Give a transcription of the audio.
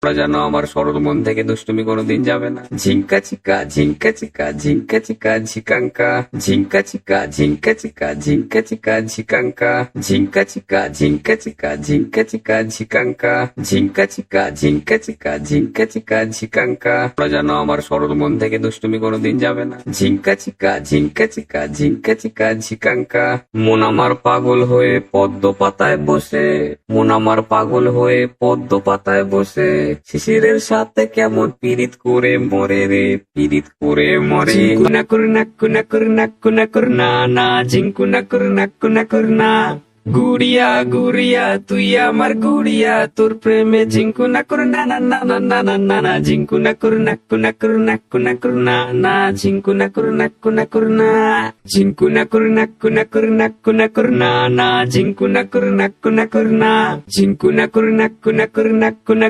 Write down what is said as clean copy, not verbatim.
ওরা যেন আমার সরল মন থেকে দুষ্টুমি কোনোদিন যাবে না। ঝিঙ্কা চিকা ঝিঙ্কা চিকা ঝিঙ্কা চিকা ঝিকাঙ্কা, ঝিঙ্কা চিকা ঝিঙ্কা চিকা ঝিঙ্কা চিকা ঝিকাঙ্কা, ঝিঙ্কা চিকা ঝিঙ্কা চিকা ঝিঙ্কা চিকা ঝিকাঙ্কা, ঝিঙ্কা চিকা ঝিঙ্কা চিকা ঝিঙ্কা চিকা ঝিকাঙ্কা। ওরা যেন আমার সরল মন থেকে দুষ্টুমি কোনোদিন যাবে না। ঝিঙ্কা চিকা ঝিঙ্কা চিকা ঝিঙ্কা চিকা ঝিকাঙ্কা। মন আমার পাগল হয়ে পদ্ম পাতায় বসে, মন আমার পাগল হয়ে পদ্ম পাতায় বসে, শিশিরের সাথে কেমন পীড়িত করে মরে রে, পীড়িত করে মরে। কুনা করুনা কুনা করুনা কুনা করুনা না, ঝিঙ্কুনা করুনা কুনা করুনা। গুড়িয়া গুড়িয়া তুই আমার গুড়িয়া, তোর প্রেমে ঝিঙ্কুনা করুনা না না না না না না না, ঝিঙ্কুনা করুনা কুনা করুনা কুনা করুনা না, ঝিঙ্কুনা করুনা কুনা করুনা, ঝিঙ্কুনা করুনা কুনা করুনা কুনা করুনা না, ঝিঙ্কুনা করুনা কুনা করুনা, ঝিঙ্কুনা করুনা কুনা করুনা কুনা করুনা।